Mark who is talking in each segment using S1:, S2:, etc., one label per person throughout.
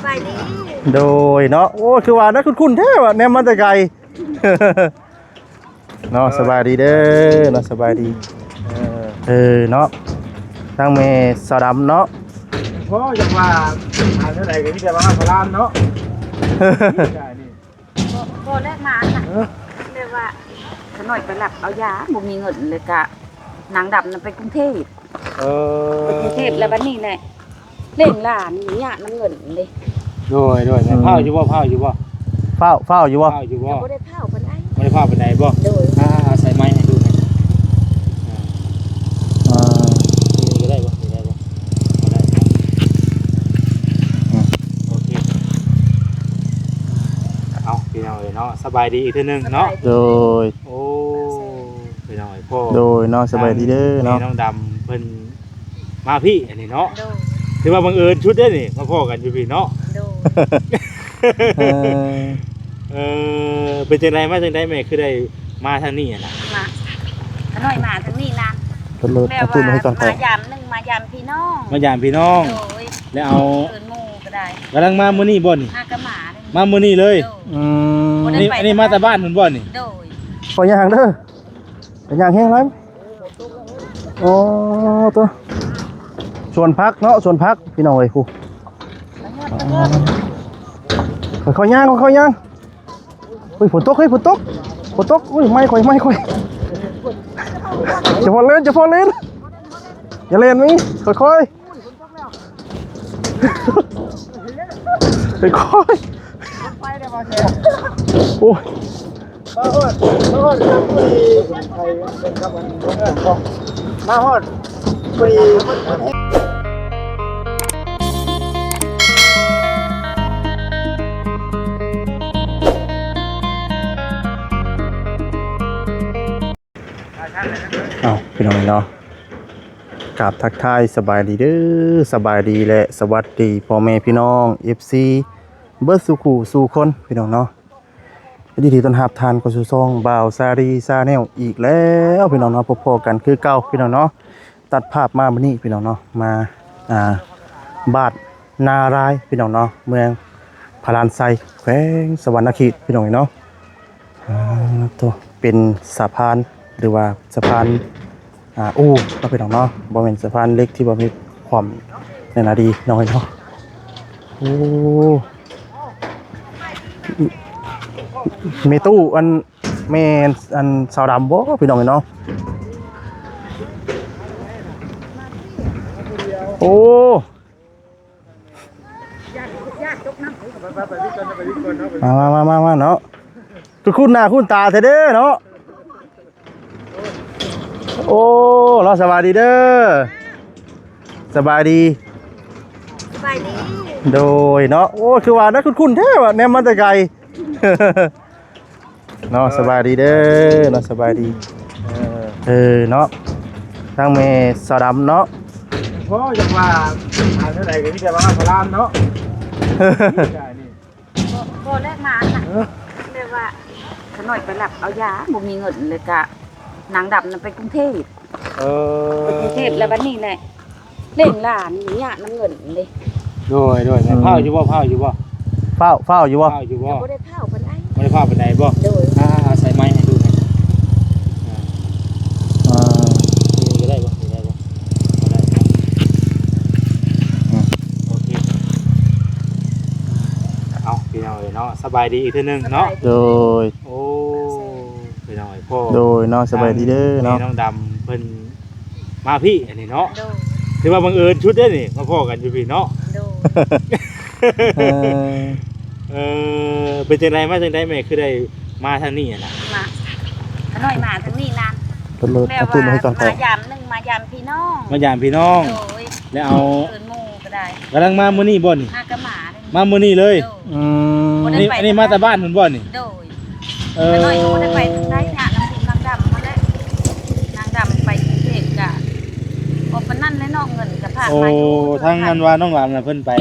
S1: บายดี
S2: โดยเนาะโอ้คือว่านะคุ้นๆแท้ว่ะแนมมาแต่ไกลเนาะสบายดีเด้อเนาะสบายดีเนาะทางเมสาวดำเนาะ
S3: เพราะอย่างว่าเท่าไหร่ก็มีแต่ว่าพลานเนาะ
S1: โบแรกมาเรียกว่าขน่อยไปหลับเอายาบ่มีเงินเลยกะนางดำนั่นไปกรุงเทพไปกรุงเทพแล้ววันนี้แหละเล่นหลานนี่ยน้ำเงินเลย
S3: ด้วยเผาอยู่บ่
S2: เฝ้าอยู่บ่
S3: เผาอยู่บ่
S1: บ่ได้เผาปานใด
S3: ไม่ได้เผาปานใดบ่
S1: โดย
S3: ใส่ไม้ให้ดูหน่อยนี่ได้บ่ได้โอเคเอาพี่น้องเนาะสบายดีอีกทีนึงเนาะ
S2: โดย
S3: โอ้พี่น้องพ่อ
S2: โดยเนาะสบายดีเด้อเนาะ
S3: น้องดำเพิ่นมาพี่อันนี้เนาะถือว่าบังเอิญชุดได้นี่มาพ่อกันอยู่พี่เนาะเป็นจังไดมาจังไดแม่คือได้มาทางนี้น่ะ
S1: มาขน่อยมาทางนี้นาน
S2: แม่ว่าม
S1: ายามนึงมายามพี่น้อง
S3: มายามพี่น้องแล้วเอา
S1: เอิ้นหมู่ก็ได้
S3: กำลังมามื้อนี้บ่นี่มามื้อนี้เลยอันนี้มาแต่บ้านเพิ่นบ่นี่
S1: โดย
S2: ขอย่างเด้อขอย่างแห้งแล้วโอ้ตัวส่วนพักเนาะส่วนพักพี่น้องเอ้ยครูค่อยย่างเฮ้ยฝนตกอุ้ยไม่ค่อยจะพอเล่นอย่าเล่นมิค่อยโอ้ย
S3: มาฮอดคุย
S2: พี่น้องเนาะกราบทักทายสบายดีเด้อสบายดีและสวัสดีพ่อแม่พี่น้อง FC เบิร์ดสู่คนพี่น้องเนาะดีต้อนรับทานก็สู่ซองบ่าวซารีซาแนลอีกแล้วพี่น้องเนาะพบกันคือเก่าพี่น้องเนาะตัดภาพมาวันนี้พี่น้องเนาะมาบ้านนารายพี่น้องเนาะเมืองพารานไซแขวงสวรรณเขตพี่น้องเนาะตัวเป็นสะพานหรือว่าสะพานก็เป็นน้องบ่เป็นสะพานเล็กที่บ่มีความในนาดีน้อยเนาะโอ้เมตู้อันแม่อันสาวดำบ่พี่น้องเนาะโอ้มาเนาะคุ้นหน้าคุ้นตาเด้อเนาะโอ้เราสบายดีเด้อสบายดีโดยเนาะโอ้คือว่านะคุ้นๆแท้ว่ะแนมมาแต่ไกลเนาะสบายดีเด้อเนาะสบายดีเนาะทางเมสาวดำเนาะ
S3: เพราะอย่างว่าเท่าไหร่ก็มีแต่ว่าพลานเนาะ
S1: โบแรกมาเรียกว่าขน่อยไปหลับเอายาบ่มีเงินเลยกะนางดำนั่นไปกรุงเทพไปกรุงเทพแล้ววันนี้แหละเล่นหลานนี่น้ำเงินเลย
S3: ด้วยเผาอยู่บ่
S2: เฝ้าอยู่บ่
S1: บ่ได้เผาปานใด
S3: ไม่ได้เผาปานใดบ่ใส่ไม้ให้ดูหน่อยนี่ได้บ่ได้โอเคเอาพี่น้องเนาะสบายดีอีกทีนึงเนาะ
S2: โดย
S3: โอ้พี่น้องพ่อ
S2: โดยเนาะสบายดีเด้อเนาะ
S3: น้องดำเพิ่นมาพี่อันนี้เนาะถือว่าบังเอิญชุดได้นี่มาพ่อกันอยู่พี่เนาะเป็นจังไดมาจังไดแม่คือได้มาทางนี้น่ะ
S1: มาขน่อยมาทางนี้นานแม่ว่ามายามนึงมายามพี่น้อง
S3: มายามพี่น้องแล้วเอา
S1: เอิ้นหมู่ก็ได้
S3: กำลังมามื้อนี้บ่นี่มามื้อนี้เลยอันนี้มาแต่บ้านเพิ่นบ่นี่
S1: โดยขน่อยบ่ได้ไปได้นางดำมาแล้วนางดำไปกรุงเทพกะบ่ปานนั้นเลยเนาะเงินก็พามาอยู่
S3: ทางนั้นว่าน้องหลานน่ะเพิ่นไป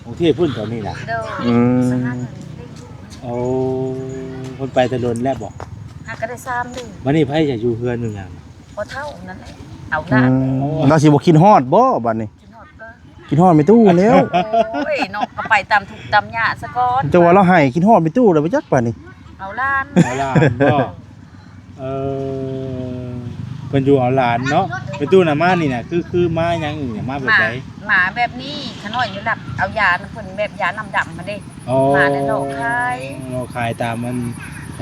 S3: กรุงเทพพุ่นแถวนี้น่ะเพิ่นไปถนนแล้วบ่
S1: ก็ได้3เดือน
S3: วันนี้ไผจะอยู่เฮือนอยู่หยัง
S1: บ่เท่านั้นแหละเอาหน้า
S2: เราสิบ่คิดฮอดบ่บัดนี้ กินฮอดไม่ตู้แล้ว
S1: โอ้ยน้องก็ไปตามทุกตามหญ้าซะก่อน
S2: จะว่าเราให้กินฮอดไม่ตู้แล้วบ่จักป่านนี้
S1: เอาล้าน
S3: เอาหลานบ่เออเพิ่นอยู่เอาหลานเนาะไปตู้น่ะมานี่น่ะคือมาหยังอื่นมาแบบใด
S1: หมาแบบนี้ขน้อยอยู่หลับเอายาเพิ่นแบบยาน้ำดำมาเด้
S3: อ๋อ
S1: มาแล้วเนาะขาย
S3: เราขายตามมัน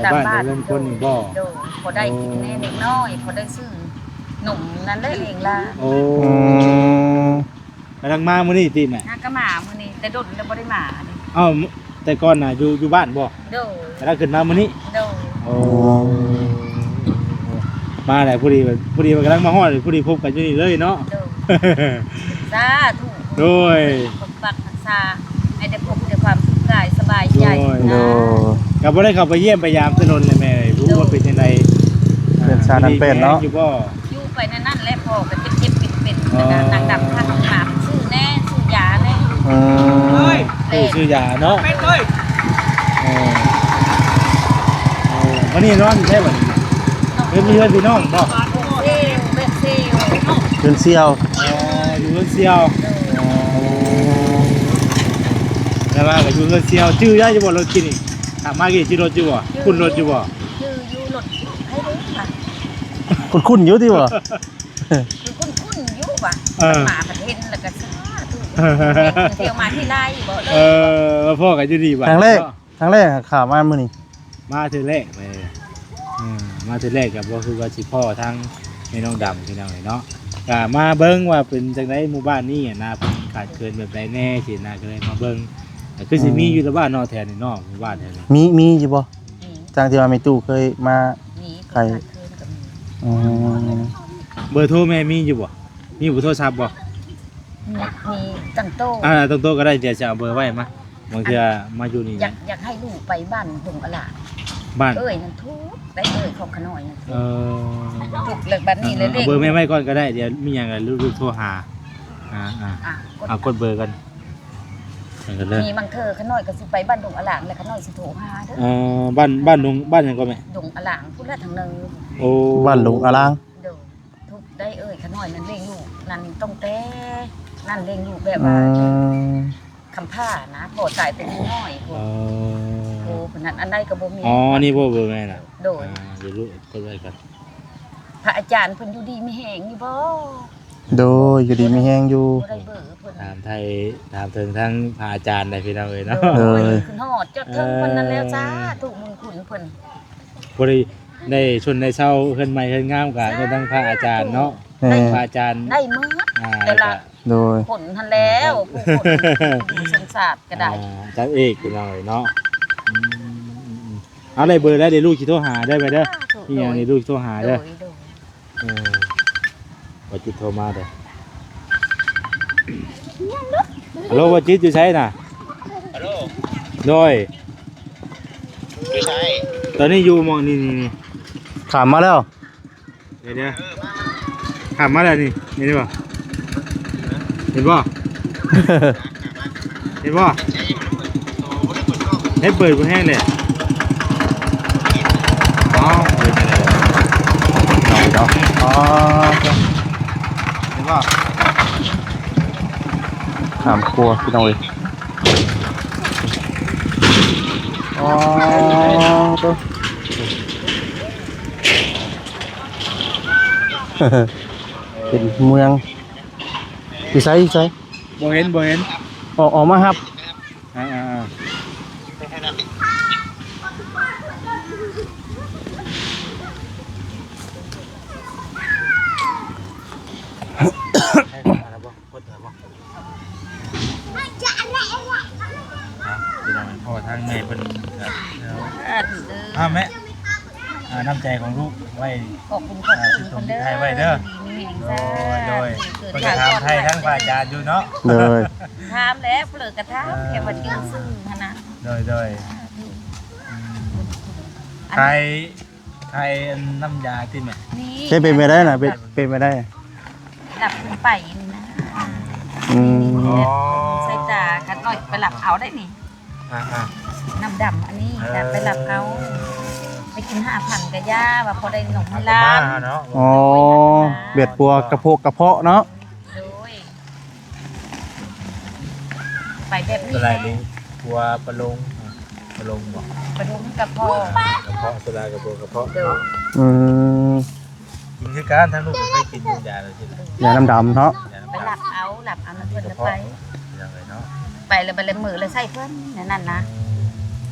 S3: ชาวบ้านแต่เริ่มคนนี่บ่
S1: โดยพอได้กินแน่เล็กน้อยพอได้ซื้อหนุ่มนั่นเลยเองล่ะ
S3: โอ้
S2: อืม
S3: กำลังมามื้อนี้ติแม่
S1: หากะหมามื้อนี้แต่โดดแล้วบ่ได้หมานี่
S3: เอ้าแต่ก่อนน่ะอยู่บ้านบ่
S1: โดย
S3: แต่ถ้าขึ้นมามื้อนี้
S1: โดย
S3: โอ้มาแล้วผู้ดีมันกำลังมาฮอดผู้ดีพบกันอยู่นี่เลยเนาะ
S1: โดยสาธุ
S3: โดย
S1: ปกปักรักษาให้ได้พบแต่ความสุขกายสบายใจ
S2: โด
S1: นะ
S3: ก็บ่ได้เข้าไปเยี่ยมไปยามถนนเลยแม่รู้ว่าเป็นจังได
S2: เป็นชาดันเป็นเนาะ
S3: อยู่บ่
S1: อยู่ไปนั่นๆแหละพ่อก็เจ็บๆเป็นๆนะนางดำข้างหมาชื่อแน่ชื่อยาแน่
S2: อืม
S3: ชื่อยาเนาะวันนี้นอนใช่บ่มีเพื่อนพี่น้องบ่
S1: เซลเบสเซล
S2: เดินเสี่ยว
S3: อยู่เรือนเซียวแล้วมาก็อยู่เรือนเซียวชื่อได้จะบ่รถกินนี่ถามมากี่ชื่อรถอยู่บ่คุณรถอยู่บ่
S1: ชื่อยูหลดให้ดูค่ะ
S2: คุ้นๆอยู่ติบ่
S1: คือคุ้นๆอยู่ป่ะหมาประเทศแล้วก็สาธุเที่ยวมาที่ไรบ่เล
S3: เอย อพ่อก็อยู่ดีบ่
S2: ครั้งแรกข่าวมามื้อนี้
S3: มาเทื่อแรกไปมาเทื่อแรกก็บ่คือว่าสิพ่อทั้งแม่น้องดำพี่น้องเนาะก็มาเบิ่งว่าเป็นจังได๋หมู่บ้านนี้นะเพิ่นขาดเกินแบบใดแน่สินะก็เลยมาเบิ่งก็คือสิมีอยู่แต่บ้านนอกแถวนี่เนาะหมู่บ้านแถวนี้
S2: มีอยู่บ่จังที่ว่ามีตู้เคยมา
S1: นี่
S2: อืม
S3: เบอร์โทรแม่มีอยู่บ่มีเบอร์โทรศัพท์บ่
S1: มีตั้งโต
S3: ตรงโต๊ะก็ได้เดี๋ยวจะเอาเบอร์ไว้มาบางทีมาอยู่นี่
S1: อยากให้ลูกไปบ้านดงอลา
S3: บ้าน
S1: เอ้ยนั่นทุกได้เอ้ยของขน้อยนั่น
S3: เออ
S1: ทุกเลิกบ้านนี้เลย
S3: เอาเบอร์แม่ไว้ก่อนก็ได้เดี๋ยวมีหยังก็ลูกๆโทรหาเอากดเบอร์กันกันเลย
S1: มีบางเธอขน้อยก็สิไปบ้านดงอลางแล้วขน้อยสิโทรหาเด้อ
S3: บ้านหยังก็แม่
S1: ดงอลางพุ่นละทางนึง
S3: โอ้
S2: บ้านหลงอลาง
S1: เด้อทุกได้เอ้ยขน้อยนั่นเลี้ยงลูกนั่นต้องแต่นั่นเลี้ยงลูกแบบ
S2: อื
S1: ว่าม คำผ้านะพอตายเป็นน้อยโอ้คนนั้นอันใดก็บ่มี
S3: อ๋อนี่บ่เบอร์แม่น่ะ
S1: โดย
S3: เดี๋ยวลูกกดไว้กัน
S1: พระอาจารย์เพิ่นอยู่ดีมีแหงอยู่บ่
S2: โดยอยู่ดีมีแฮงอยู่
S1: บ่ได้เบอร์เพิ่น
S3: ถามถึงทั้งพระอาจารย์ได้พี่น้องเอ้ยเนาะ
S2: เออ
S1: ขึ้นฮอดจดเทิงเพิ่นนั่นแล้วจ้าถูกมึงขุนเพิ่น
S3: บ่ได้ชนในเช้าเฮือนใหม่เฮือนงามกันก็ทั้งพระอาจารย์เนาะ
S2: แม่
S3: พระอาจารย์
S1: ได้มื้อแต่ละ
S2: โดย
S1: ผลทันแล้วผู้คนสงสารก็ได้
S3: จังเอกพี่น้องเอ้ยเนาะเอาได้เบอร์แล้วเดี๋ยวลูกสิโทรหาได้ไหมเด้อนี่อย่างนี้ลูกโทรหา
S1: โด
S3: เด้อ
S1: ยโดย
S3: ว่าจิตโทรมาเด้อฮัลโหลว่าจิตอยู่ไสน่ะฮัลโหลโดยอยู่ไสตอนนี้อยู่หม้องนี่
S2: ถามมาแล้ว
S3: เดี๋ยวถามมาแล้วนี่เห็นบ่เห็นบ่เห็นบ่ให้เปิดบ่แห้งเลยอ๋อเปิดได้แล้ว
S2: เนาะอ๋อ
S3: เห็นบ่
S2: ถามครัวพี่น้องเอ้ยอ๋อตัว เป็นเมืองอยู่ไสอยู่ไส
S3: บ่เห็น
S2: ออกมาครับ
S3: อ่าพ่อทางแม่เป็นแม่น้ำใจของลูกไว้
S1: ขอบคุณขอบคุณคนเด้อ
S3: โดยคนจะทำไทยทั้งพระอาจารย์อยู่เนาะ
S2: เลย
S1: ถามแล้วเปลือกกระทามแค่ว่าจื้อซื่อหั่นนะ
S3: โดยไทยน้ำยาที่แม่
S1: นี่
S2: เป็นไปได้น่ะเป็นไปได้
S1: ดับขึ้นไปนี่นะ
S2: อืม
S1: ใส่ตาคันน้อยไปหลับเอาได้นี่น้ำดำอันนี้จะไปหลับเอาไปกิน5,000กะย่าว่าพอได้หนมให้ล้าน
S3: เนาะ
S2: อ๋อเบียดปัวกระเพาะเนาะ
S1: โดย ไปแบบนี้
S3: สลายลิ้นกลัวปลาลงบอก
S1: ไปดูกับพ่อก
S3: ระเพาะสลายกระเพาะ
S1: เดี๋ยว
S2: อืม
S3: กินคือการทั้งลูกไม่กินยาเลยใช่ไหม
S2: ยาน้ำดำเนาะ
S3: ยา
S1: ไป
S3: น้ำ
S1: หลั
S3: ตา
S1: บเอานั่นเพิ่น
S3: กระ
S1: จะ
S3: เพาะ
S1: ไป
S3: ยังไงเนาะ
S1: ไปเลยมือเลยใส่เพิ่นนั่นนะ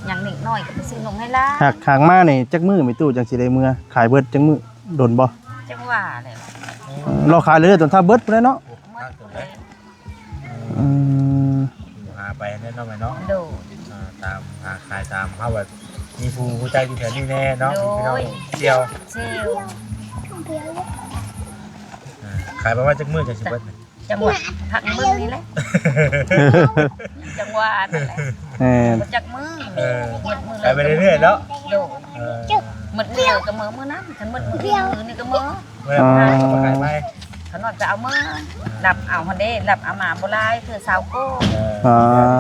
S1: อย่างหนึ่งน้อยก็ไปซื้อนมให้ล่ะ
S2: หากขางมานี่จักมือมีตู้จังสิได้เมื่อขายเบิดจักมือโดนบ่
S1: จังว่าเลย
S2: เราขายเลยจนถ้าเบิดพุ่นเนาะอืม
S3: หาไปแน่นอนไหมเนาะ
S1: ดู
S3: ตามหาขายตามเขาแบบมีผู้ใจที่แถวนี้แน่เนาะพี่น้องเดียว
S1: เซล
S3: ขายประมาณจักมือจักสิบเบิด
S1: จังหวัดผักมึงนี่แหละจังหวัดนั่นแหละ
S2: แม่น
S1: จักมือ
S3: ขายไปเรื่อยๆเนาะ
S1: ดูหมดเดียวก็มือนั้นฉันหมดมือนี่ก็มือ
S3: เมื่อไหร่มาขายไป
S1: เขานอนจะเอามือหลับเอาคนเด้หลับเอาหมาโบราณคือสาวโก้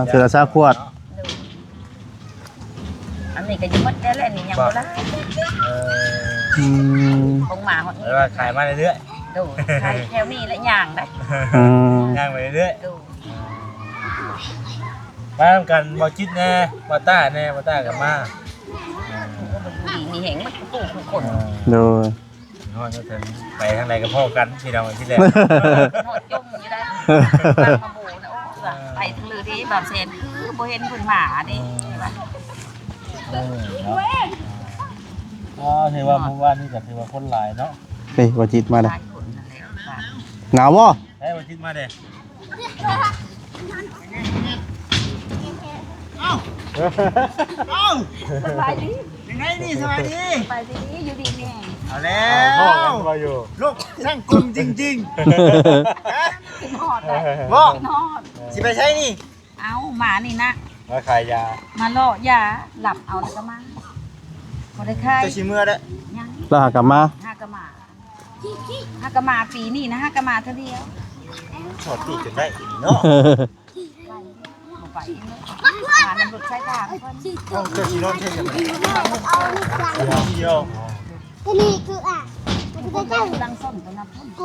S2: เสือซาขวด
S1: ดูอันนี้ก็ยังหมดได้แล้วนี่ยังโบราณ
S2: อืม
S1: ของหมาหมด
S3: แล้วก็ขายมาเรื่อย
S1: ดูใครแถวนี้และย่างได้
S2: อืม
S3: ๆย่างไปเรื่อย
S1: ดู
S3: ๆมาทำกันบอจิตแน่บอต้าแน่บอต้ากับมา
S1: ดีมีเหงมันปลูกทุกคน
S2: โดย
S3: นอนก็ถึงไปทางไหนกับพ่อกันพี่น้องที่แรก
S1: หอดจุ่มอยู่ได้มาบูนะโอ้ไปทะเลที่บางเซนคือโบเห็นคนหมาดิ
S3: อ๋อถือว่าเมื่อวานนี่ก็ถือว่าคนหลายเนาะ
S2: เฮ้ยว่าจิตมา
S1: ห
S2: เด้อ
S1: ลายคนนั่นแหละ
S2: หนาวบ่
S3: เฮ้ยวันจิตมาเด้
S1: สบายดี
S4: ยังไงนี่สวัสดี
S1: สบายดีอยู่ดีนี่
S4: เอาแล้
S3: พ่อ
S4: ว
S3: กันมาอยู่
S4: ลูกช่างกลุ่มจริง
S1: กินหอดเลย
S4: ๆบอก
S1: กินหอด
S4: สิไปใช้นี่
S1: เอาหมานี่นะ
S3: มาขายยา
S1: มาล่อยาหลับเอาแล้วก็มาพอได้ค่าย
S4: จะชิเมื่อได้
S1: ยัง
S2: เราหากลับมา
S1: ห้ากะมาห้ากะมาปีนี้นะห้ากะมาเท่าเดียว
S4: ถอดปีกจนได้อีกเนาะ
S1: เอาไปเนอะหาน้ำรถใช้ทางเพิ่น
S4: ต้องเจอชิโร่เช่นกันไหมเดียว
S5: นี่คืออ่ะ
S1: ผู้เจ้าดังส้นตัวนับเพิ่น
S4: ถ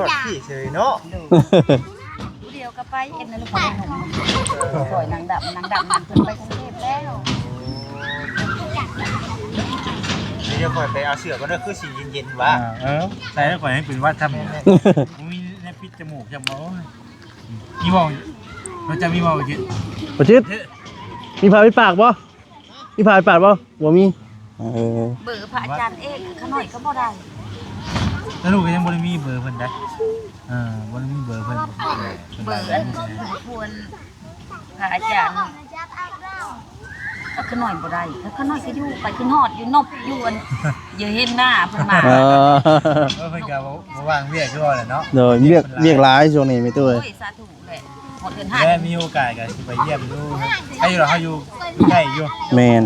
S4: อดปีกเฉยเนาะ
S1: ผู้เดียวก็ไปเอ็นนั่นลูกของหนุ่มสวยนางดำนั่นเพิ่นไปกรุงเทพแล้ว
S4: เดี๋ยวคอยไปเอาเสือก็ได้คือสีเย็นๆวะ
S3: ใส่แล้วก่อนให้เป็นวัดทำมีในปิดจมูกจมูกมีมองเราจะมีมองจิต
S2: ว่าจิตมีผ้าปิดปากบ่มีผ้าปิดปากบ่บ่มีเออ
S1: เบอร์พระอาจารย์เอกขน่อยก็บ่ได้
S3: แล้วลูกก็ยังบริมีเบอร์เพิ่นได้บริมีเบอร์เพิ่น
S1: เบอร์อันควรพระอาจารย์ถ้าขน่อยบ่ได้ถ้าขน่อยก็อยู่ไปขึ้นฮอดอยู่นบอยู่อันอย่าเห็นหน้าเพิ่นมา
S2: เออ
S3: เพิ่นก็บ่ว่างเวียกคือว่าแหละเนาะ
S2: โดยเรียกหลายช่วงนี้ไม่ตู้เอ้ย
S1: โอ้ยสาธุแหละหมดเดือนห้า
S3: แม่มีโอกาสก็สิไปเยี่ยมดูให้อยู่เราอยู่ใกล้อยู่
S2: แม่น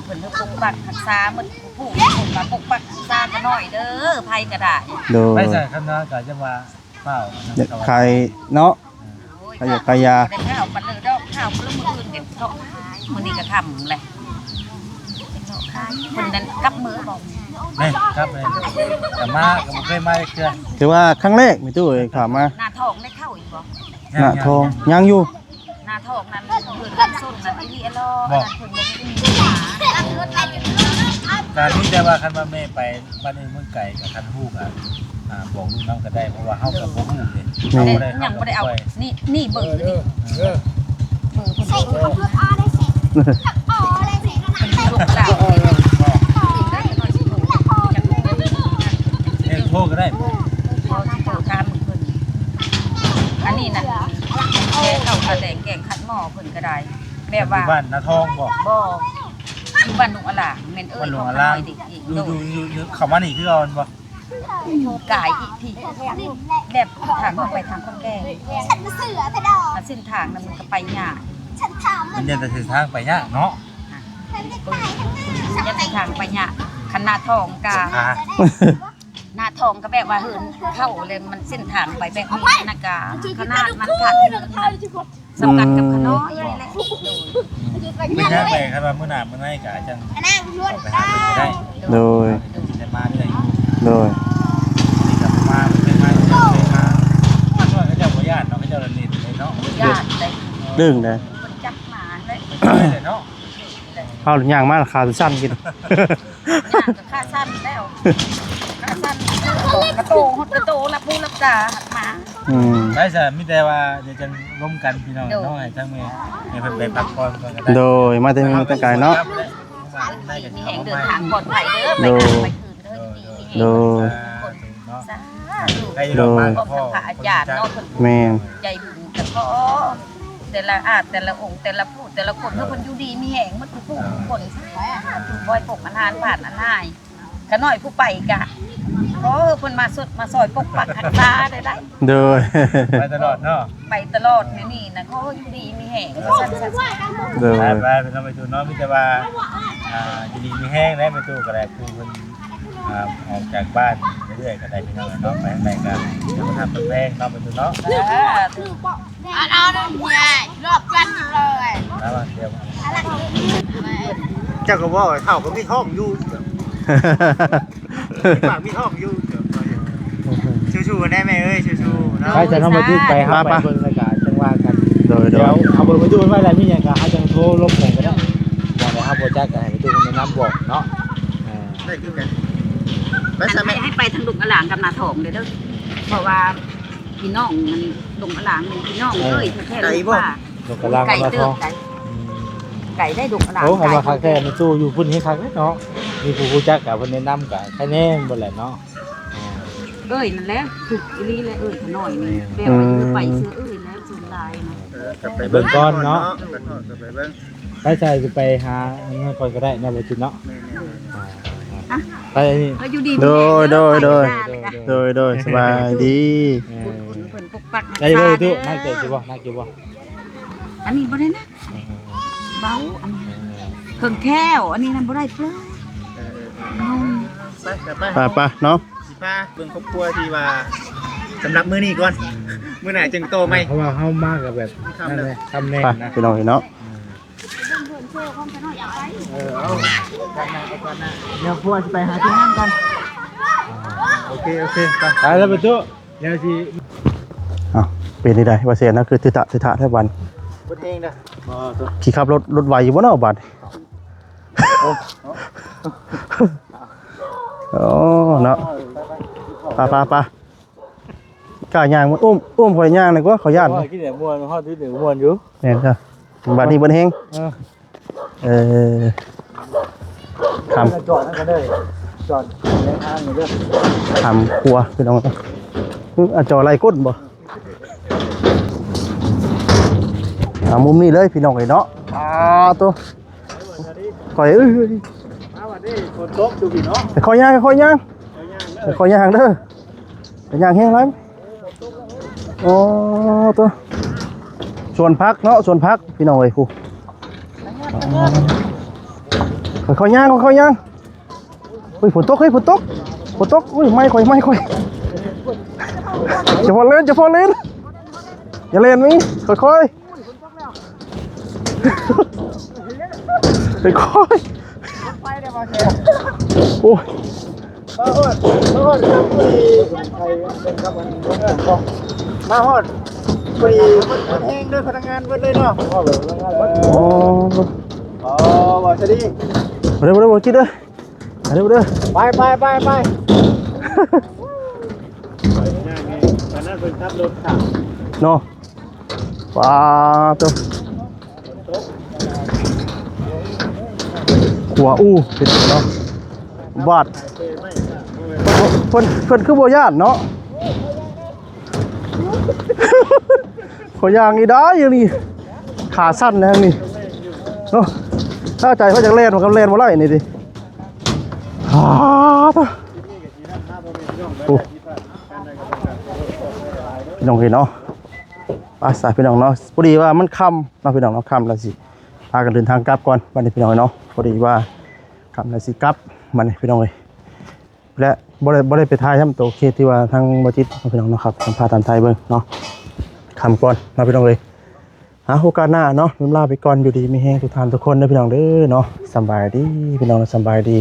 S1: เพิ่นปกปักรักษาหมดผู้มาปกปักรักษาก็น้อยเด้อภัยก็ได้
S2: โดย
S3: ไม่ใช่คำนั้นก็จะว่าเปล่า
S2: อยากขายเนาะ ขายขายยา
S1: ได้ข้าวปันเลยดอกข้าวเพิ่นมื้ออื่นเก็บเถาะขายมื้อนี้ก็ทำแหละเถาะขายเพิ่นนั้นกลับมือบอก
S3: นี่ครับเลยแต่มาก็บ่เคยมาเลยเทื่อ
S2: ถือว่าครั้งแรกไม่ตู้เอ้ยข่าวมา
S1: หน้าทองได้เข้าอีกบ่
S2: หน้าทองยังอยู่
S1: หน้าทองนั้นเพิ่นกันส้นนั้นอีหลีอะลอนั่นเพิ่นบ่ได้มีหมา
S3: การที่จะว่าคันว่าแม่ไปบ้านอื่นเมืองไกลกับคันฮู้ก็บอกลูกน้องก็ได้เพราะว่าเฮากับบ่ฮู้เด้
S1: ยังบ่ได้เอานี่เบอร์นี่เบอร์เพิ่น
S5: ใส่
S1: เบอ
S5: เอา
S1: ร์
S5: เพื่ออ้อได้เสร็จอ้อได้เสร็จ
S1: ลูกหลานนี่ได้น้อยสิโตจังเลย
S3: เองโทรก็ได้
S1: พอสิโตตามเพิ่นอันนี้น่ะแกงข้าวกระแดงแกงขัดหม้อเพิ่นก็ได้แบบว่า
S3: บ้านนาทองบอก
S1: บ่อยู่บ้านลุงอลาแม่นเอ้
S3: บ้าย นหลวง
S1: ข
S3: อา
S1: อง
S3: รา
S1: น้
S3: ม
S1: อยดิอีก
S3: ดู
S1: โด
S3: ดูเข้ามานี่คือเอาบ่
S1: กายอีกทีแบบทางเข้าไปทางคนแก่
S5: ฉันเสือแต่ดอก
S1: เส้นทางนั้นมันก็ไปยาก
S5: ฉันถาม
S3: มันยังจะถึงทางไปยากเนาะ
S5: ฉันจะตายทั้งนั้น
S1: ยันทางไปยากคณะทองกา
S3: อ่า
S1: หน้าทองก็แบบว่าเหินเข้าเลยมันเส้นทางไปแบบนี้นากาขนาดมันขาดสำคัญกับขน้อยนี่แหละ
S3: ไม่ใช่ไปคันว่ามื้อหน้ามื้อไหนก็จัง
S5: นั่งรถ
S3: ไปหาเพิ่นก็ได้
S2: โดย
S3: สิได้มาเรื่อย
S2: โดย
S3: นี่ก็มาเป็นมาเป็นมา
S2: ดึงเลย
S1: มันจับหมาเลย
S4: เนาะ
S2: เอาหรือย่างมาขาสั้นกิน
S1: ย่างกับข้าสั้นแล้วข้าสั้นกระโตฮอดกระโตรับผู้รับจ่าหักหมา
S3: ได้ซะมีแต่ว่าเดี๋ยวจะร่วมกันพี่น้องเนาะให้ทั้งแม่ให้เพิ่นไปพักผ่อนก่อนก็ได้
S2: โดยมาแต่มีมาแต่ไกลเนาะ
S3: ได้กัน
S1: มี
S3: เข้า
S1: แห่ง
S3: มา
S1: เดิน
S3: ใหม่
S1: ทางปลอดภัยเด้อไปทางไปคืนเด้อดี
S2: โดย
S3: เนาะ
S1: สา
S3: ได้ลงมากับพ่อ
S1: พระอาจารย์เนาะเพิ่น
S2: แม่น
S1: ใจบุญแต่พอแต่ละแต่ละองค์แต่ละผู้แต่ละคนเพิ่นอยู่ดีมีแห่งมันผู้คนผู้บอยปกอาหารผ่านอันนายขน้อยผู้ไปกะเพราะเพิ่นมาสดมาซอยปกปักหักษาได้
S2: โดย
S3: ไปตลอดเนาะ
S1: ไปตลอดนี่นะเขาอยู่ดีมีแห่งสั่น
S2: โดย
S3: ไปเป็นต้องไปดูเนาะมีแต่ว่าอยู่ดีมีแห้งได้ไปตู้ก็ได้คือเพิ่นออกจากบ้านเรื่อยๆก็ได้พี่น้องเนาะไปไหนกันเดี๋ยวมาทำเป็นแป้งเนาะไปดูเนาะ
S5: เอาเนี่ยรอบกันเลย
S3: แล้วเดี๋ยว
S4: เจ้าก็บอกเท่าก็มีท้องอยู่ปากมีท้องอยู่ชูๆได้ไหมเอ้ยชูๆเนาะ
S3: ไปจะทำมาที่ไปหาไปเบิ่งรายการจังว่ากัน
S2: โดยโด
S3: เดี๋ยวย เอาเบอร์ไปดูไว้อะไรมีอย่างก็หาจังโทรลบผมก็ได้บอกเลยครับโปรเจกต์กันให้ไปดูคนแนะนำบอกเนาะ
S4: ได้คือกัน
S1: ให้ไปทางลุงอลางกับนาทองเด้อเพราะว่าพี่น้องมันลุงอลางเป็นพี่น้องเลยแท้ๆว่า
S3: ลงกระลัง
S1: ไก่
S3: มา
S1: เติ
S3: ท้
S1: บ
S3: อง
S1: ไก่ได้ลุงอลาง
S3: โอ้เขาว่าคาแค่ในตู้อยู่พุ่นให้คักเนาะมีผู้รู้จักกับคนแนะนำกับแค่นี้บ่แหละเนาะ
S1: เอ้ยนั่นแหละถูกอีลีเลยเอ้ยขน้อยนี่เบลไปซื้อเอ้ยแล้วสุดลายนะ
S3: ไปเบิ่งก้อนเนาะ
S4: ไปเบิ่ง
S3: ไปใจจะไปหาเงินก่อนก็ได้เนาะบ่จิเนาะไปนี่
S1: อยู่ดี
S2: โดยโดยโดยโดยโดยสบายดี
S1: เพิ่นปกปัก
S3: ได้บ่ตู้นักเตะสิบ่นักเก็บบ่
S1: อันนี้บ่ได้นะเบาอันนี้เครื่องแก้วอันนี้นั่นบ่ได้เปล่า
S2: ไปเนาะ
S4: สิป้าเบิ่งครอบครัวที่ว่าสำหรับมื้อนี้ก่อนมื้อไหนจึงโตไหม
S3: เพราะว่าเฮามากกับแบบนั่นแหละทำแน่
S2: ไป
S3: นะ
S2: พี่น้องเนาะ
S3: เดี๋ยวพวกจะไปหาที่นั่นกัน
S4: โอเคไป
S3: ไปแล้วไปตู้เดี๋ยวสิ
S2: อ้าวเป็นได้ได้ว่าเสียนะคือทิตะแทบวัน
S4: บนเองนะ
S2: ขี่ขับรถไวอยู่บ่เนาะบัดโอ้เนาะไปกล้าย่างมันอุ้มข่อยย่างเลยกว่าขอย่าน
S3: ว่ากินแต่ม่วนฮอดที่1ม่วนอยู่
S2: แม่นจ้ะบัดนี้เบิ่นเฮงคำ
S3: จอดนั่นก็ได้จอดในทางนี่เด้อ
S2: ทำครัวพี่น้องจอไรก้นบ่มุมนี้เลยพี่น้องเลยเนาะตัวข่อย
S3: มาวันนี้ฝนตกดูพี่เนาะ
S2: ข่อยย่างเด้อย่างแห้งไรโอ้ตัวส่วนพักเนาะส่วนพักพี่น้องเลยครูข่อยย่างอุ้ยฝนตกอุ้ยไม่ข่อยจะพอเล่นอย่าเล่นมิค่อยโอ้ย
S4: มาฮอดพอดีมันแห้งด้วยพนักงานเบิดเลยเนาะ
S2: อ๋อ
S4: บ่สวัสดี
S2: เร็วกินเด้อเร็ว
S4: ไป
S2: เนาะว้าตัวหัวเป็นเนาะบาดเพิ่นคือบ่ย่านเนาะขอย่างนี่ได้อย่างนี้ขาสั้นนะนี่เนาะถ้าใจเขาจะเล่นมันก็เล่นบ่ได้นี่ดิตัวพี่น้องเห็นเนาะอาสาพี่น้องเนาะพอดีว่ามันค่ำเนาะพี่น้องเนาะค่ำแล้วสิพากันเดินทางกลับก่อนวันนี้พี่น้องเนาะพอดีว่าค่ำแล้วสิกลับมันพี่น้องเลยและบ่ได้ไปถ่ายทำตัวเคสที่ว่าทางบ่จิตพี่น้องเนาะครับสัมภาษณ์ตามไทยเบิ่งเนาะค่ำก่อนมาพี่น้องเลยโอกาสหน้าเนาะลาไปก่อนอยู่ดีมีแฮงทุกท่านทุกคนเด้อพี่น้องเด้อเนาะสบายดีพี่น้องสบายดี